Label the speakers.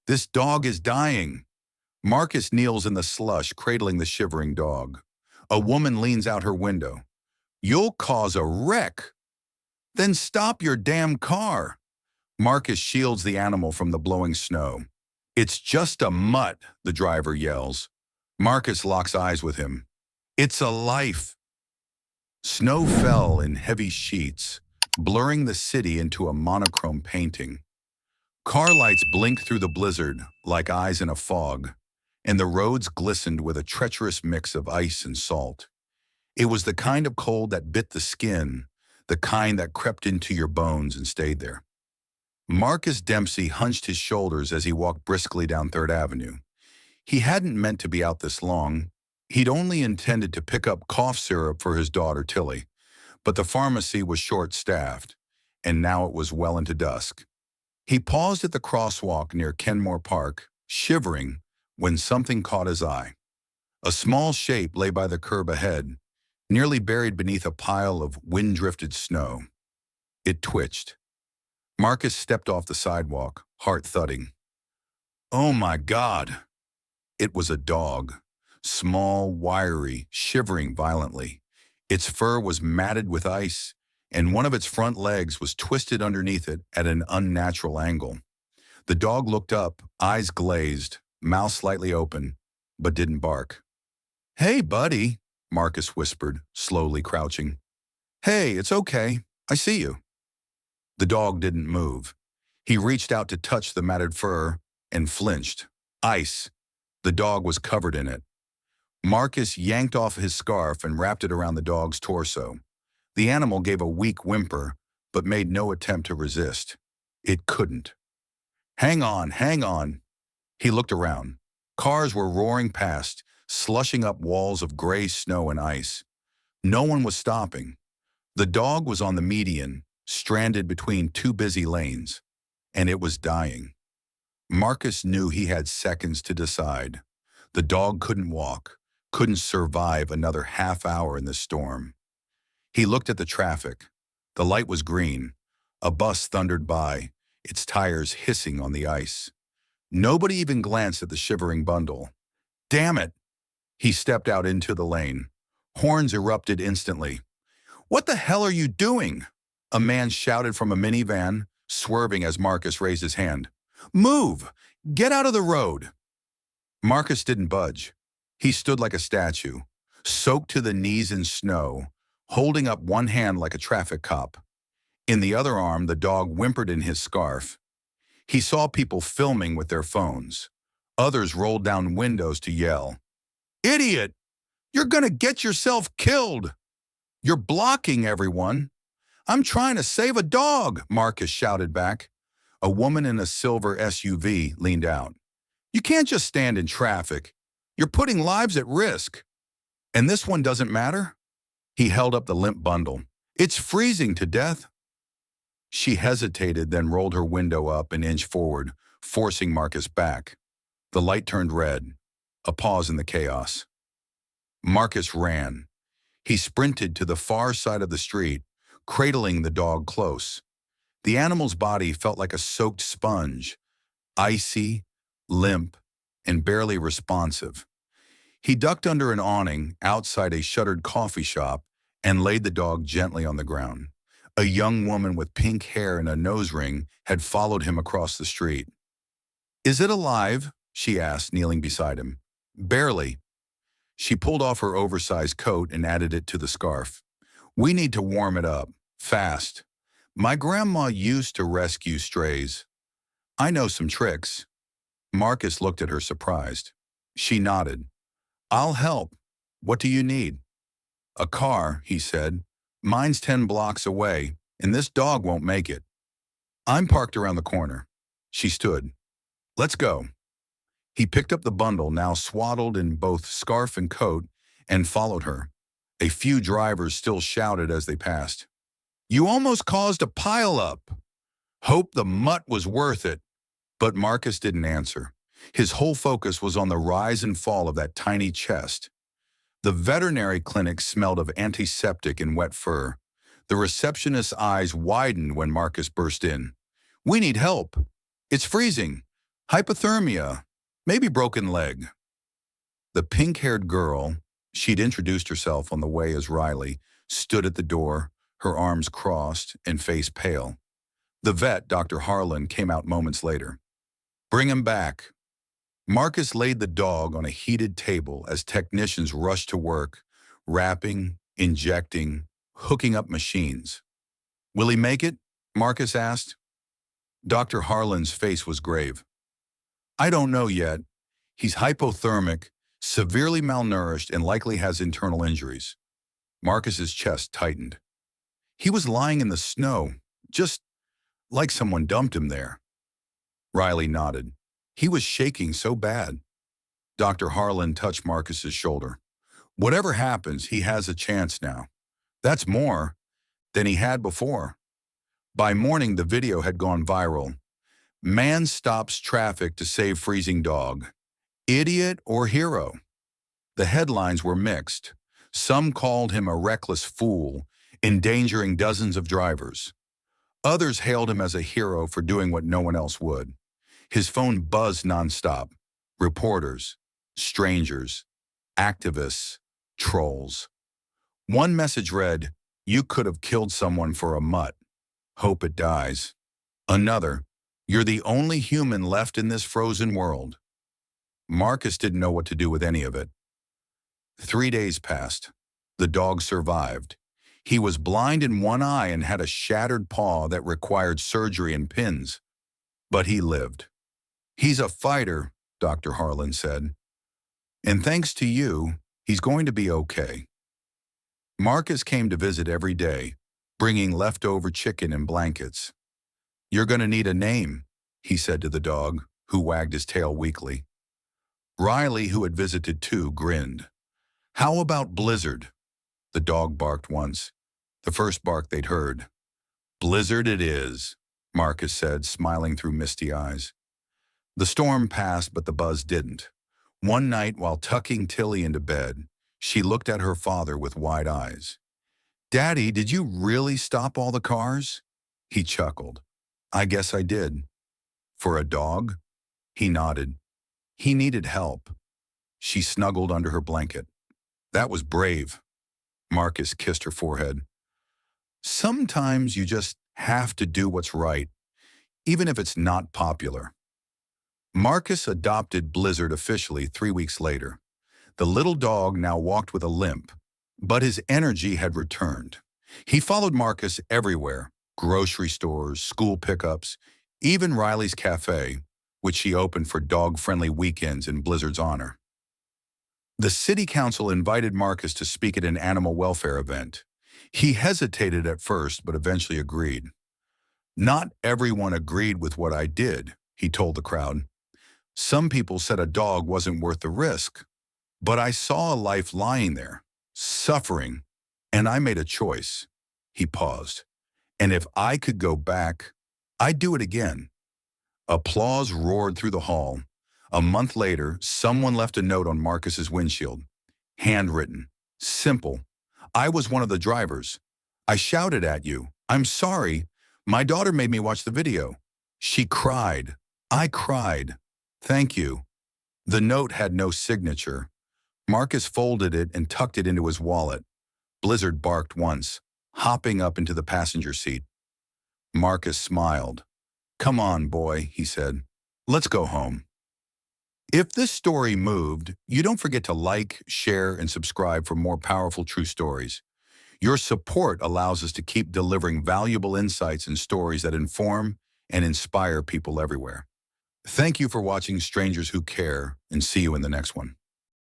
Speaker 1: This dog is dying. Marcus kneels in the slush, cradling the shivering dog. A woman leans out her window. You'll cause a wreck. Then stop your damn car. Marcus shields the animal from the blowing snow. It's just a mutt, the driver yells. Marcus locks eyes with him. It's a life. Snow fell in heavy sheets, blurring the city into a monochrome painting. Car lights blinked through the blizzard like eyes in a fog, and the roads glistened with a treacherous mix of ice and salt. It was the kind of cold that bit the skin, the kind that crept into your bones and stayed there. Marcus Dempsey hunched his shoulders as he walked briskly down 3rd Avenue. He hadn't meant to be out this long. He'd only intended to pick up cough syrup for his daughter Tilly, but the pharmacy was short-staffed, and now it was well into dusk. He paused at the crosswalk near Kenmore Park, shivering, when something caught his eye. A small shape lay by the curb ahead, nearly buried beneath a pile of wind-drifted snow. It twitched. Marcus stepped off the sidewalk, heart thudding. Oh my God! It was a dog. Small, wiry, shivering violently. Its fur was matted with ice, and one of its front legs was twisted underneath it at an unnatural angle. The dog looked up, eyes glazed, mouth slightly open, but didn't bark. Hey, buddy, Marcus whispered, slowly crouching. Hey, it's okay. I see you. The dog didn't move. He reached out to touch the matted fur and flinched. Ice. The dog was covered in it. Marcus yanked off his scarf and wrapped it around the dog's torso. The animal gave a weak whimper, but made no attempt to resist. It couldn't. Hang on, hang on. He looked around. Cars were roaring past, slushing up walls of gray snow and ice. No one was stopping. The dog was on the median, stranded between 2 busy lanes, and it was dying. Marcus knew he had seconds to decide. The dog couldn't walk, couldn't survive another half hour in the storm. He looked at the traffic. The light was green. A bus thundered by, its tires hissing on the ice. Nobody even glanced at the shivering bundle. Damn it! He stepped out into the lane. Horns erupted instantly. What the hell are you doing? A man shouted from a minivan, swerving as Marcus raised his hand. Move! Get out of the road! Marcus didn't budge. He stood like a statue, soaked to the knees in snow, holding up one hand like a traffic cop. In the other arm, the dog whimpered in his scarf. He saw people filming with their phones. Others rolled down windows to yell. Idiot! You're gonna get yourself killed! You're blocking everyone. I'm trying to save a dog, Marcus shouted back. A woman in a silver SUV leaned out. You can't just stand in traffic. You're putting lives at risk. And this one doesn't matter? He held up the limp bundle. It's freezing to death. She hesitated, then rolled her window up an inch forward, forcing Marcus back. The light turned red. A pause in the chaos. Marcus ran. He sprinted to the far side of the street, cradling the dog close. The animal's body felt like a soaked sponge, icy, limp, and barely responsive. He ducked under an awning outside a shuttered coffee shop and laid the dog gently on the ground. A young woman with pink hair and a nose ring had followed him across the street. Is it alive? She asked, kneeling beside him. Barely. She pulled off her oversized coat and added it to the scarf. We need to warm it up, fast. My grandma used to rescue strays. I know some tricks. Marcus looked at her surprised. She nodded. I'll help. What do you need? A car, he said. Mine's 10 blocks away, and this dog won't make it. I'm parked around the corner. She stood. Let's go. He picked up the bundle, now swaddled in both scarf and coat, and followed her. A few drivers still shouted as they passed. You almost caused a pileup. Hope the mutt was worth it. But Marcus didn't answer. His whole focus was on the rise and fall of that tiny chest. The veterinary clinic smelled of antiseptic and wet fur. The receptionist's eyes widened when Marcus burst in. We need help. It's freezing. Hypothermia, maybe broken leg. The pink-haired girl, she'd introduced herself on the way as Riley, stood at the door, her arms crossed and face pale. The vet, Dr. Harlan, came out moments later. Bring him back. Marcus laid the dog on a heated table as technicians rushed to work, wrapping, injecting, hooking up machines. Will he make it? Marcus asked. Dr. Harlan's face was grave. I don't know yet. He's hypothermic, severely malnourished, and likely has internal injuries. Marcus's chest tightened. He was lying in the snow, just like someone dumped him there. Riley nodded. He was shaking so bad. Dr. Harlan touched Marcus's shoulder. Whatever happens, he has a chance now. That's more than he had before. By morning, the video had gone viral. Man stops traffic to save freezing dog. Idiot or hero? The headlines were mixed. Some called him a reckless fool, endangering dozens of drivers. Others hailed him as a hero for doing what no one else would. His phone buzzed nonstop. Reporters, strangers, activists, trolls. One message read, "You could have killed someone for a mutt. Hope it dies." Another, "You're the only human left in this frozen world." Marcus didn't know what to do with any of it. 3 days passed. The dog survived. He was blind in one eye and had a shattered paw that required surgery and pins. But he lived. He's a fighter, Dr. Harlan said. And thanks to you, he's going to be okay. Marcus came to visit every day, bringing leftover chicken and blankets. You're going to need a name, he said to the dog, who wagged his tail weakly. Riley, who had visited too, grinned. How about Blizzard? The dog barked once, the first bark they'd heard. Blizzard it is, Marcus said, smiling through misty eyes. The storm passed, but the buzz didn't. One night, while tucking Tilly into bed, she looked at her father with wide eyes. Daddy, did you really stop all the cars? He chuckled. I guess I did. For a dog? He nodded. He needed help. She snuggled under her blanket. That was brave. Marcus kissed her forehead. Sometimes you just have to do what's right, even if it's not popular. Marcus adopted Blizzard officially 3 weeks later. The little dog now walked with a limp, but his energy had returned. He followed Marcus everywhere, grocery stores, school pickups, even Riley's Cafe, which she opened for dog-friendly weekends in Blizzard's honor. The city council invited Marcus to speak at an animal welfare event. He hesitated at first, but eventually agreed. Not everyone agreed with what I did, he told the crowd. Some people said a dog wasn't worth the risk, but I saw a life lying there, suffering, and I made a choice. He paused. And if I could go back, I'd do it again. Applause roared through the hall. A month later, someone left a note on Marcus's windshield. Handwritten. Simple. I was one of the drivers. I shouted at you. I'm sorry. My daughter made me watch the video. She cried. I cried. Thank you. The note had no signature. Marcus folded it and tucked it into his wallet. Blizzard barked once, hopping up into the passenger seat. Marcus smiled. Come on, boy, he said. Let's go home. If this story moved, you don't forget to like, share, and subscribe for more powerful true stories. Your support allows us to keep delivering valuable insights and stories that inform and inspire people everywhere. Thank you for watching Strangers Who Care, and see you in the next one.